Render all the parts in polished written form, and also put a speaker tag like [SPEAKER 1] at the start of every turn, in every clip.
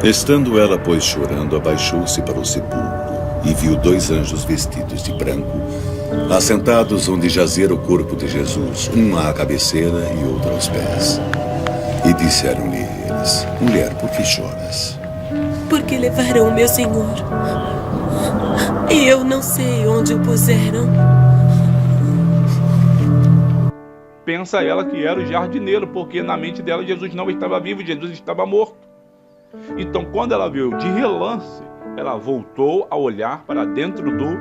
[SPEAKER 1] Estando ela, pois, chorando, abaixou-se para o sepulcro e viu 2 anjos vestidos de branco, assentados onde jazera o corpo de Jesus, um à cabeceira e outro aos pés. E disseram-lhe eles: Mulher, por que choras?
[SPEAKER 2] Porque levaram o meu Senhor, e eu não sei onde o puseram.
[SPEAKER 3] Pensa ela que era o jardineiro, porque na mente dela Jesus não estava vivo, Jesus estava morto. Então, quando ela viu de relance, ela voltou a olhar para dentro do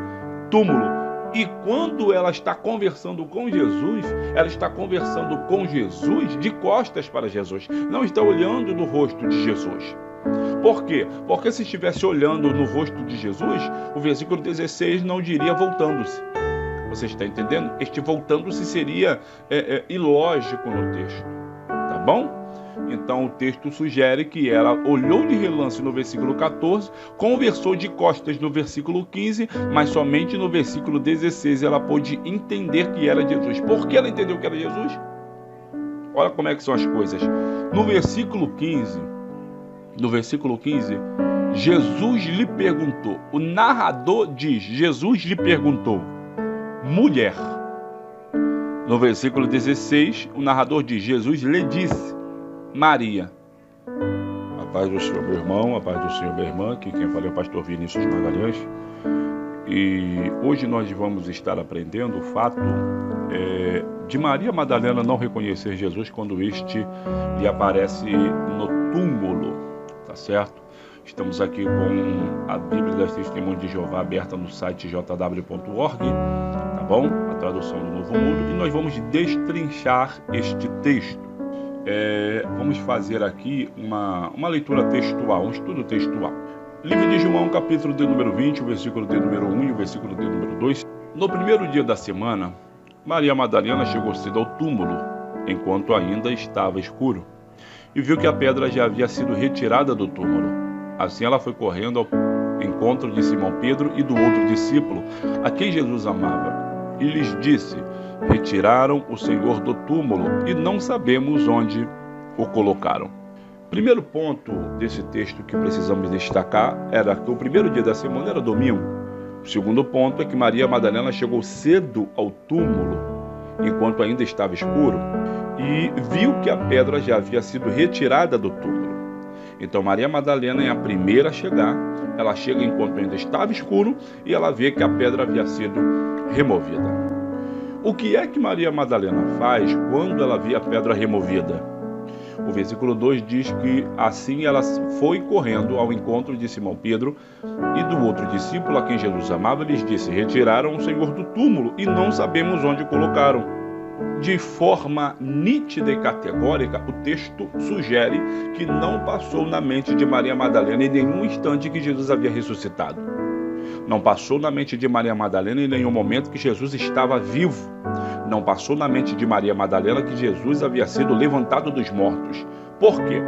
[SPEAKER 3] túmulo. E quando ela está conversando com Jesus, ela está conversando com Jesus de costas para Jesus. Não está olhando no rosto de Jesus. Por quê? Porque se estivesse olhando no rosto de Jesus, o versículo 16 não diria voltando-se. Você está entendendo? Este voltando-se seria ilógico no texto. Tá bom? Então o texto sugere que ela olhou de relance no versículo 14, conversou de costas no versículo 15, mas somente no versículo 16 ela pôde entender que era Jesus. Por que ela entendeu que era Jesus? Olha como é que são as coisas. No versículo 15, Jesus lhe perguntou. O narrador diz: Jesus lhe perguntou: mulher. No versículo 16, o narrador diz: Jesus lhe disse: Maria. A paz do Senhor, meu irmão, a paz do Senhor, minha irmã. Aqui quem fala é o pastor Vinícius Magalhães. E hoje nós vamos estar aprendendo o fato de Maria Madalena não reconhecer Jesus quando este lhe aparece no túmulo, tá certo? Estamos aqui com a Bíblia das Testemunhas de Jeová aberta no site jw.org, tá bom? A tradução do Novo Mundo, e nós vamos destrinchar este texto. Vamos fazer aqui uma leitura textual, um estudo textual. Livro de João, capítulo de número 20, o versículo de número 1 e o versículo de número 2. No primeiro dia da semana, Maria Madalena chegou cedo ao túmulo, enquanto ainda estava escuro, e viu que a pedra já havia sido retirada do túmulo. Assim ela foi correndo ao encontro de Simão Pedro e do outro discípulo, a quem Jesus amava, e lhes disse: retiraram o Senhor do túmulo e não sabemos onde o colocaram. Primeiro ponto desse texto que precisamos destacar era que o primeiro dia da semana era domingo. O segundo ponto é que Maria Madalena chegou cedo ao túmulo, enquanto ainda estava escuro, e viu que a pedra já havia sido retirada do túmulo. Então Maria Madalena é a primeira a chegar. Ela chega enquanto ainda estava escuro e ela vê que a pedra havia sido removida. O que é que Maria Madalena faz quando ela vê a pedra removida? O versículo 2 diz que assim ela foi correndo ao encontro de Simão Pedro e do outro discípulo a quem Jesus amava, lhes disse: retiraram o Senhor do túmulo e não sabemos onde o colocaram. De forma nítida e categórica, o texto sugere que não passou na mente de Maria Madalena em nenhum instante que Jesus havia ressuscitado. Não passou na mente de Maria Madalena em nenhum momento que Jesus estava vivo. Não passou na mente de Maria Madalena que Jesus havia sido levantado dos mortos. Por quê?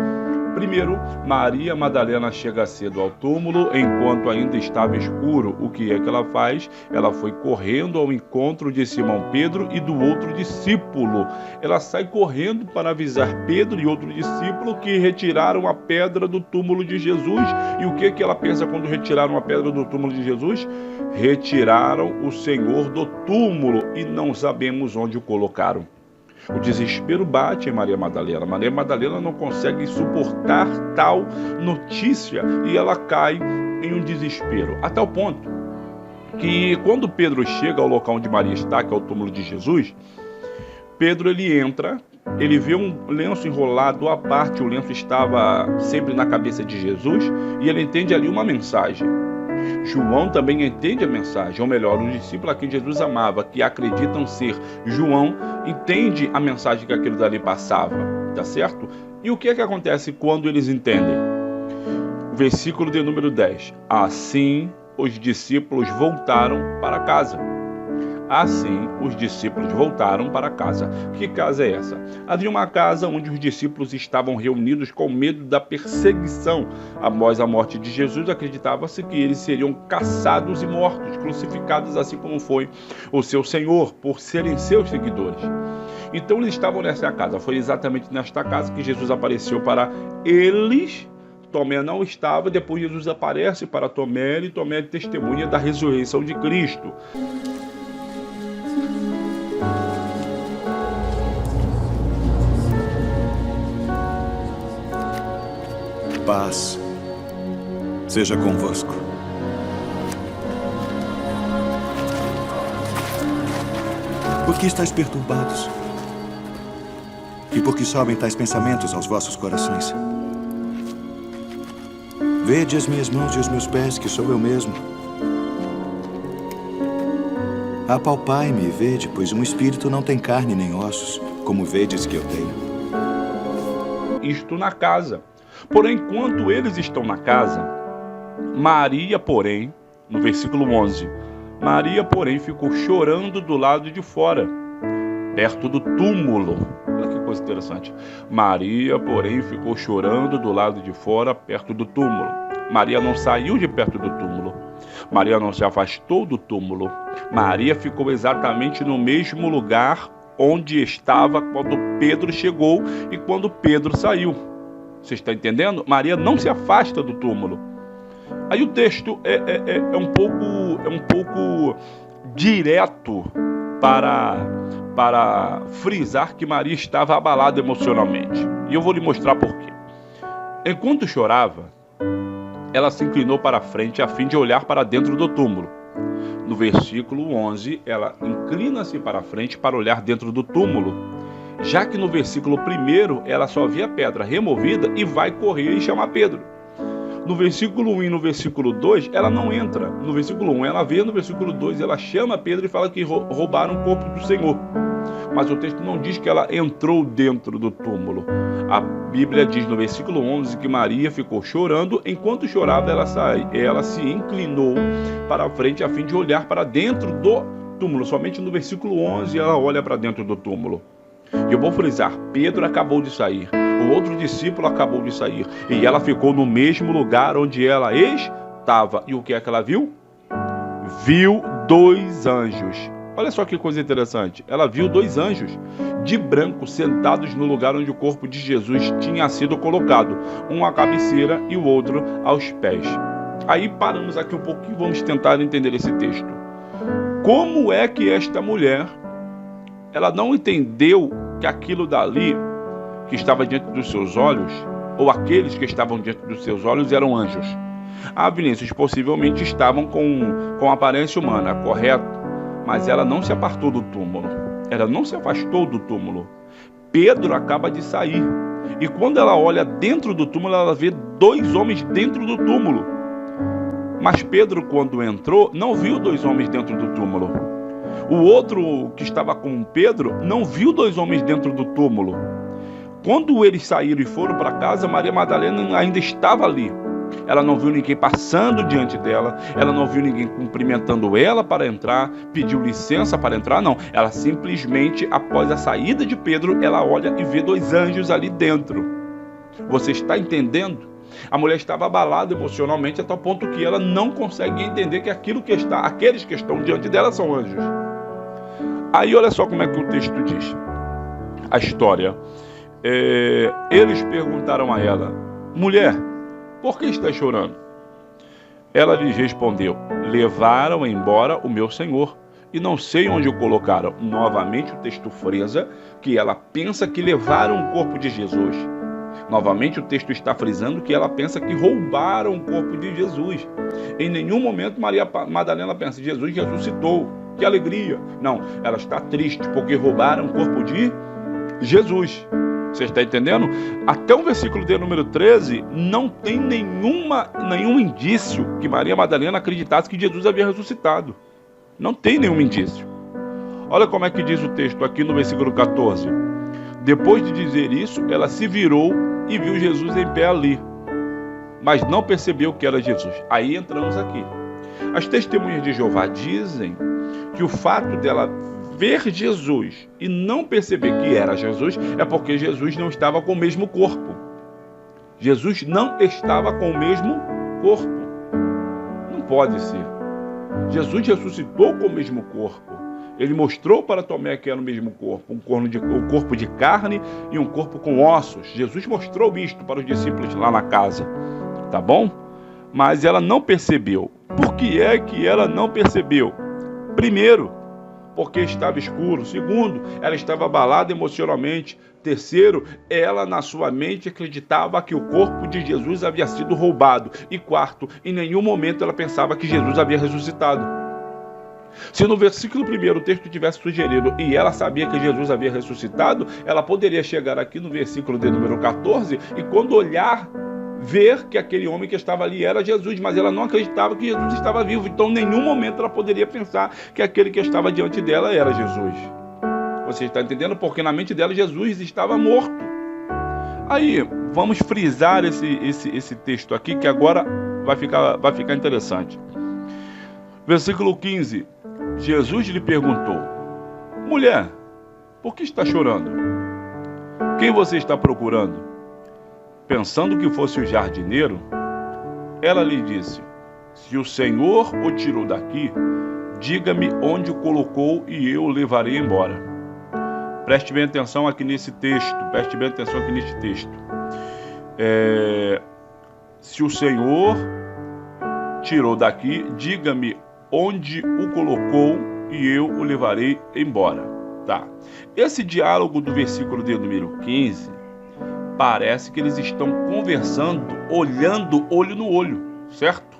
[SPEAKER 3] Primeiro, Maria Madalena chega cedo ao túmulo enquanto ainda estava escuro. O que é que ela faz? Ela foi correndo ao encontro de Simão Pedro e do outro discípulo. Ela sai correndo para avisar Pedro e outro discípulo que retiraram a pedra do túmulo de Jesus. E o que é que ela pensa quando retiraram a pedra do túmulo de Jesus? Retiraram o Senhor do túmulo e não sabemos onde o colocaram. O desespero bate em Maria Madalena. Maria Madalena não consegue suportar tal notícia e ela cai em um desespero. A tal ponto que quando Pedro chega ao local onde Maria está, que é o túmulo de Jesus, Pedro ele entra, ele vê um lenço enrolado à parte, o lenço estava sempre na cabeça de Jesus e ele entende ali uma mensagem. João também entende a mensagem, ou melhor, os discípulos a quem Jesus amava, que acreditam ser João, entende a mensagem que aquilo dali passava, tá certo? E o que é que acontece quando eles entendem? Versículo de número 10. Assim os discípulos voltaram para casa. Assim, os discípulos voltaram para casa. Que casa é essa? Havia uma casa onde os discípulos estavam reunidos com medo da perseguição. Após a morte de Jesus, acreditava-se que eles seriam caçados e mortos, crucificados, assim como foi o seu Senhor, por serem seus seguidores. Então, eles estavam nessa casa. Foi exatamente nesta casa que Jesus apareceu para eles Tomé não estava, depois Jesus aparece para Tomé e Tomé testemunha da ressurreição de Cristo.
[SPEAKER 4] Paz seja convosco. Por que estáis perturbados? E por que sobem tais pensamentos aos vossos corações? Vede as minhas mãos e os meus pés, que sou eu mesmo. Apalpai-me e vede, pois um espírito não tem carne nem ossos, como vedes que eu tenho.
[SPEAKER 3] Isto na casa. Porém, enquanto eles estão na casa, Maria, porém, no versículo 11, Maria, porém, ficou chorando do lado de fora, perto do túmulo. Olha que coisa interessante. Maria, porém, ficou chorando do lado de fora, perto do túmulo. Maria não saiu de perto do túmulo. Maria não se afastou do túmulo. Maria ficou exatamente no mesmo lugar onde estava quando Pedro chegou e quando Pedro saiu. Você está entendendo? Maria não se afasta do túmulo. Aí o texto é um pouco direto para frisar que Maria estava abalada emocionalmente. E eu vou lhe mostrar por quê. Enquanto chorava, ela se inclinou para a frente a fim de olhar para dentro do túmulo. No versículo 11, ela inclina-se para a frente para olhar dentro do túmulo, já que no versículo 1 ela só vê a pedra removida e vai correr e chamar Pedro. No versículo 1 e no versículo 2, ela não entra. No versículo 1 ela vê, no versículo 2 ela chama Pedro e fala que roubaram o corpo do Senhor. Mas o texto não diz que ela entrou dentro do túmulo. A Bíblia diz no versículo 11 que Maria ficou chorando. Enquanto chorava, ela se inclinou para a frente a fim de olhar para dentro do túmulo. Somente no versículo 11 ela olha para dentro do túmulo. E eu vou frisar, Pedro acabou de sair, o outro discípulo acabou de sair, e ela ficou no mesmo lugar onde ela estava. E o que é que ela viu? Viu 2 anjos. Olha só que coisa interessante. Ela viu 2 anjos de branco sentados no lugar onde o corpo de Jesus tinha sido colocado, um à cabeceira e o outro aos pés. Aí paramos aqui um pouquinho e vamos tentar entender esse texto. Como é que esta mulher, ela não entendeu que aquilo dali que estava diante dos seus olhos, ou aqueles que estavam diante dos seus olhos, eram anjos? Ah, Vinícius, possivelmente estavam com aparência humana, correto? Mas ela não se apartou do túmulo. Ela não se afastou do túmulo. Pedro acaba de sair. E quando ela olha dentro do túmulo, ela vê 2 homens dentro do túmulo. Mas Pedro, quando entrou, não viu 2 homens dentro do túmulo. O outro que estava com Pedro não viu 2 homens dentro do túmulo. Quando eles saíram e foram para casa, Maria Madalena ainda estava ali. Ela não viu ninguém passando diante dela, ela não viu ninguém cumprimentando ela para entrar, pediu licença para entrar, não. Ela simplesmente, após a saída de Pedro, ela olha e vê 2 anjos ali dentro. Você está entendendo? A mulher estava abalada emocionalmente a tal ponto que ela não consegue entender que aqueles que estão diante dela são anjos. Aí olha só como é que o texto diz. A história. Eles perguntaram a ela: mulher, por que está chorando? Ela lhes respondeu: levaram embora o meu Senhor e não sei onde o colocaram. Novamente o texto frisa que ela pensa que levaram o corpo de Jesus. Novamente o texto está frisando que ela pensa que roubaram o corpo de Jesus. Em nenhum momento Maria Madalena pensa: Jesus ressuscitou, que alegria. Não, ela está triste porque roubaram o corpo de Jesus. Você está entendendo? Até o versículo de número 13, não tem nenhum indício que Maria Madalena acreditasse que Jesus havia ressuscitado. Não tem nenhum indício. Olha como é que diz o texto aqui no versículo 14. Depois de dizer isso, ela se virou e viu Jesus em pé ali, mas não percebeu que era Jesus. Aí entramos aqui. As testemunhas de Jeová dizem que o fato dela ver Jesus e não perceber que era Jesus é porque Jesus não estava com o mesmo corpo. Jesus não estava com o mesmo corpo. Não pode ser. Jesus ressuscitou com o mesmo corpo. Ele mostrou para Tomé que era o mesmo corpo, um corpo de carne e um corpo com ossos. Jesus mostrou isto para os discípulos lá na casa. tá bom? Mas ela não percebeu. Por que é que ela não percebeu? Primeiro, porque estava escuro. Segundo, ela estava abalada emocionalmente. Terceiro, ela na sua mente acreditava que o corpo de Jesus havia sido roubado. E quarto, em nenhum momento ela pensava que Jesus havia ressuscitado. Se no versículo 1 o texto tivesse sugerido e ela sabia que Jesus havia ressuscitado, ela poderia chegar aqui no versículo de número 14 e quando olhar, ver que aquele homem que estava ali era Jesus, mas ela não acreditava que Jesus estava vivo. Então, em nenhum momento ela poderia pensar que aquele que estava diante dela era Jesus. Você está entendendo? Porque na mente dela Jesus estava morto. Aí, vamos frisar esse texto aqui, que agora vai ficar interessante. Versículo 15. Jesus lhe perguntou: mulher, por que está chorando? Quem você está procurando? Pensando que fosse o jardineiro, ela lhe disse: se o Senhor o tirou daqui, diga-me onde o colocou e eu o levarei embora. Preste bem atenção aqui nesse texto. Se o Senhor tirou daqui, diga-me onde o colocou e eu o levarei embora. Tá. Esse diálogo do versículo de número 15, parece que eles estão conversando, olhando olho no olho, certo?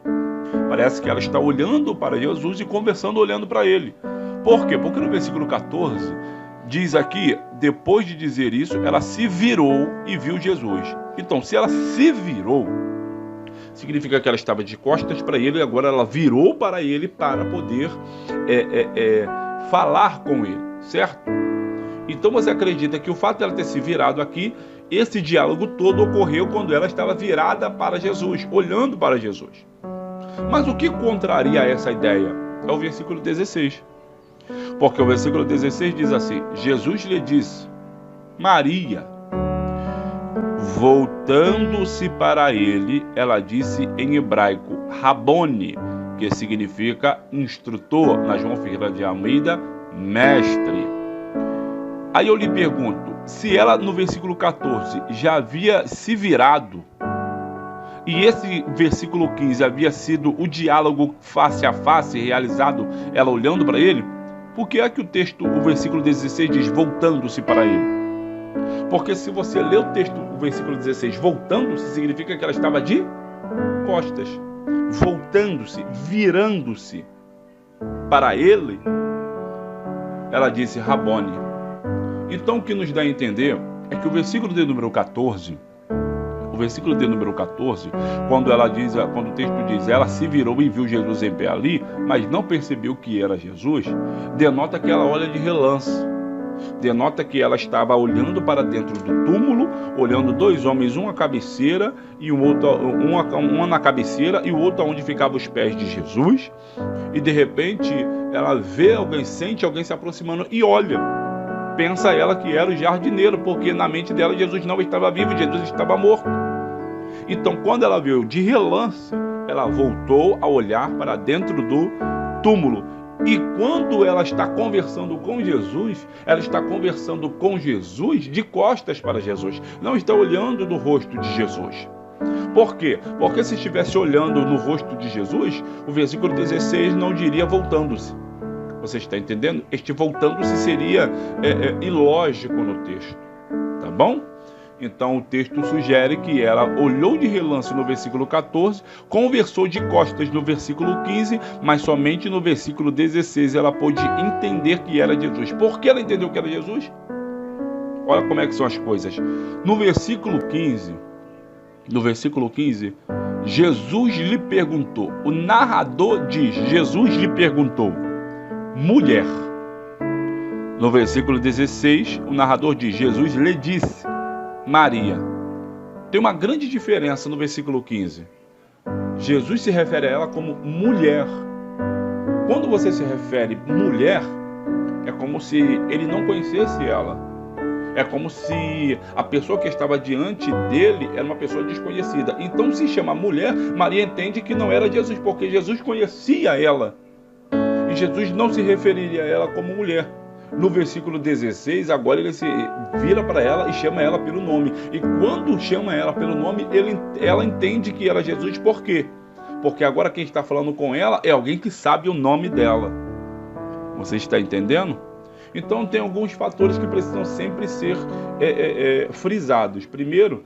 [SPEAKER 3] Parece que ela está olhando para Jesus e conversando olhando para ele. Por quê? Porque no versículo 14, diz aqui, depois de dizer isso, ela se virou e viu Jesus. Então, se ela se virou, significa que ela estava de costas para ele e agora ela virou para ele para poder falar com ele, certo? Então você acredita que o fato dela ter se virado aqui, esse diálogo todo ocorreu quando ela estava virada para Jesus, olhando para Jesus. Mas o que contraria essa ideia? É o versículo 16. Porque o versículo 16 diz assim: Jesus lhe disse, Maria. Voltando-se para ele, ela disse em hebraico, Rabone, que significa instrutor, na João Ferreira de Almeida, mestre. Aí eu lhe pergunto, se ela no versículo 14 já havia se virado, e esse versículo 15 havia sido o diálogo face a face realizado, ela olhando para ele, por que é que o versículo 16 diz voltando-se para ele? Porque se você lê o texto, o versículo 16, voltando-se, significa que ela estava de costas. Voltando-se, virando-se para ele, ela disse Rabone. Então o que nos dá a entender é que o versículo de número 14, quando o texto diz, ela se virou e viu Jesus em pé ali, mas não percebeu que era Jesus, denota que ela olha de relance. Denota que ela estava olhando para dentro do túmulo, olhando dois homens, um à cabeceira e um na cabeceira e o outro onde ficavam os pés de Jesus. E de repente ela vê alguém, sente alguém se aproximando e olha. Pensa ela que era o jardineiro, porque na mente dela Jesus não estava vivo, Jesus estava morto. Então quando ela viu de relance, ela voltou a olhar para dentro do túmulo. E quando ela está conversando com Jesus, ela está conversando com Jesus de costas para Jesus. Não está olhando no rosto de Jesus. Por quê? Porque se estivesse olhando no rosto de Jesus, o versículo 16 não diria voltando-se. Você está entendendo? Este voltando-se seria ilógico no texto. Tá bom? Então o texto sugere que ela olhou de relance no versículo 14, conversou de costas no versículo 15, mas somente no versículo 16 ela pôde entender que era Jesus. Por que ela entendeu que era Jesus? Olha como é que são as coisas. No versículo 15, Jesus lhe perguntou. O narrador diz, Jesus lhe perguntou, mulher. No versículo 16, o narrador diz, Jesus lhe disse, Maria. Tem uma grande diferença no versículo 15. Jesus se refere a ela como mulher. Quando você se refere mulher, é como se ele não conhecesse ela. É como se a pessoa que estava diante dele era uma pessoa desconhecida. Então, se chama mulher, Maria entende que não era Jesus, porque Jesus conhecia ela. E Jesus não se referiria a ela como mulher. No versículo 16, agora ele se vira para ela e chama ela pelo nome. E quando chama ela pelo nome, ela entende que era Jesus. Por quê? Porque agora quem está falando com ela é alguém que sabe o nome dela. Você está entendendo? Então tem alguns fatores que precisam sempre ser frisados. Primeiro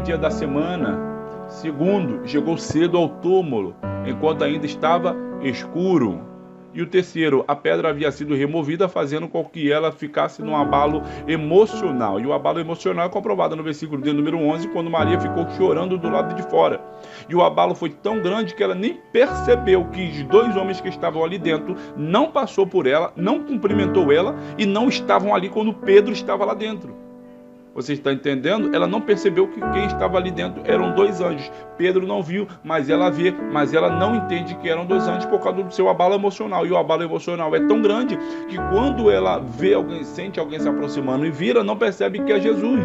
[SPEAKER 3] dia da semana. Segundo, chegou cedo ao túmulo, enquanto ainda estava escuro. E o terceiro, a pedra havia sido removida, fazendo com que ela ficasse num abalo emocional. E o abalo emocional é comprovado no versículo de número 11, quando Maria ficou chorando do lado de fora. E o abalo foi tão grande que ela nem percebeu que os dois homens que estavam ali dentro não passou por ela, não cumprimentou ela e não estavam ali quando Pedro estava lá dentro. Você está entendendo? Ela não percebeu que quem estava ali dentro eram dois anjos. Pedro não viu, mas ela vê, mas ela não entende que eram dois anjos por causa do seu abalo emocional. E o abalo emocional é tão grande que quando ela vê alguém, sente alguém se aproximando e vira, não percebe que é Jesus.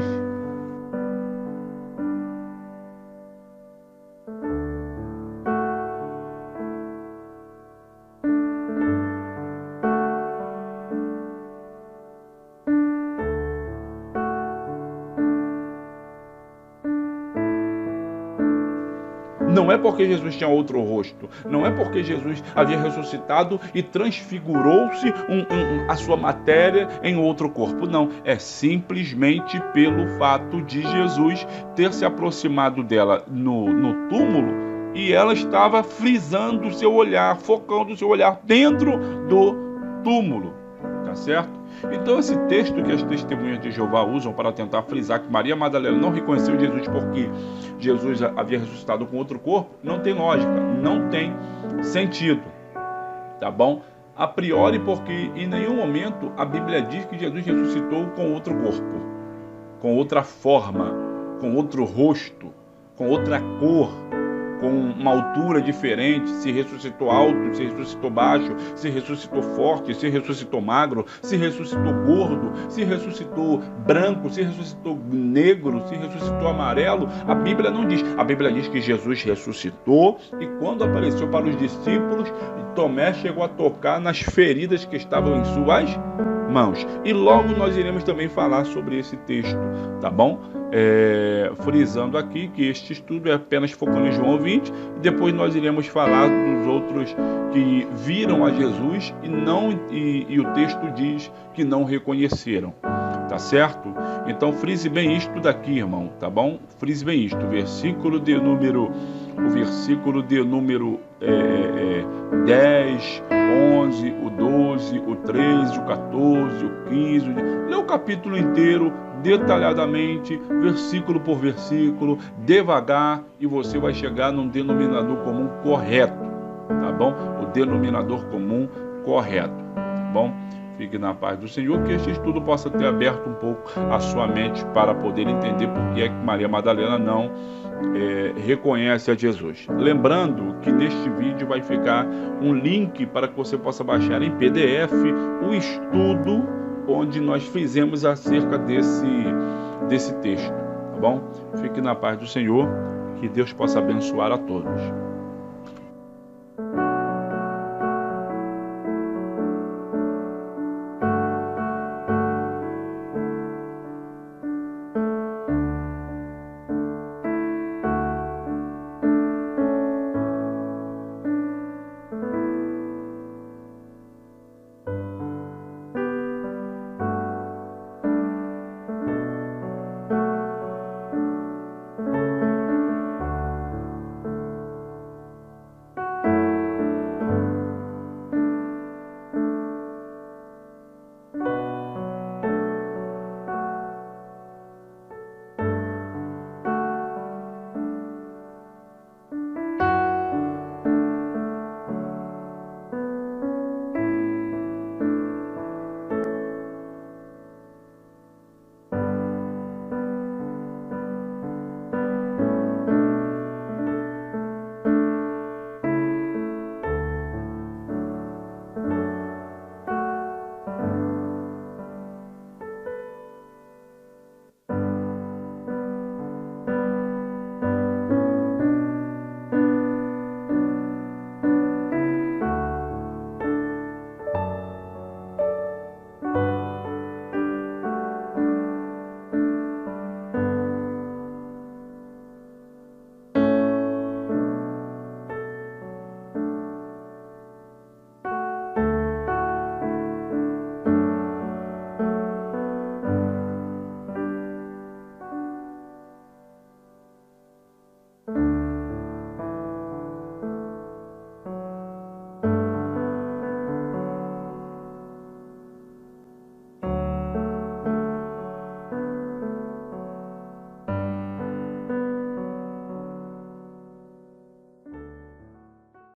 [SPEAKER 3] Não é porque Jesus tinha outro rosto, não é porque Jesus havia ressuscitado e transfigurou-se a sua matéria em outro corpo, não. É simplesmente pelo fato de Jesus ter se aproximado dela no túmulo e ela estava frisando o seu olhar, focando o seu olhar dentro do túmulo, tá certo? Então esse texto que as testemunhas de Jeová usam para tentar frisar que Maria Madalena não reconheceu Jesus porque Jesus havia ressuscitado com outro corpo, não tem lógica, não tem sentido, tá bom? A priori porque em nenhum momento a Bíblia diz que Jesus ressuscitou com outro corpo, com outra forma, com outro rosto, com outra cor, com uma altura diferente, se ressuscitou alto, se ressuscitou baixo, se ressuscitou forte, se ressuscitou magro, se ressuscitou gordo, se ressuscitou branco, se ressuscitou negro, se ressuscitou amarelo. A Bíblia não diz. A Bíblia diz que Jesus ressuscitou e quando apareceu para os discípulos, Tomé chegou a tocar nas feridas que estavam em suas mãos. E logo nós iremos também falar sobre esse texto, tá bom? Frisando aqui que este estudo é apenas focando em João 20 e depois nós iremos falar dos outros que viram a Jesus e o texto diz que não reconheceram, tá certo? Então frise bem isto daqui, irmão, tá bom? Frise bem isto, o versículo de número 10, 11, o 12, o 13, o 14, o 15, lê o capítulo inteiro detalhadamente, versículo por versículo, devagar, e você vai chegar num denominador comum correto, tá bom? O denominador comum correto, tá bom? Fique na paz do Senhor, que este estudo possa ter aberto um pouco a sua mente para poder entender por que é que Maria Madalena não reconhece a Jesus. Lembrando que neste vídeo vai ficar um link para que você possa baixar em PDF o estudo onde nós fizemos acerca desse texto, tá bom? Fique na paz do Senhor, que Deus possa abençoar a todos.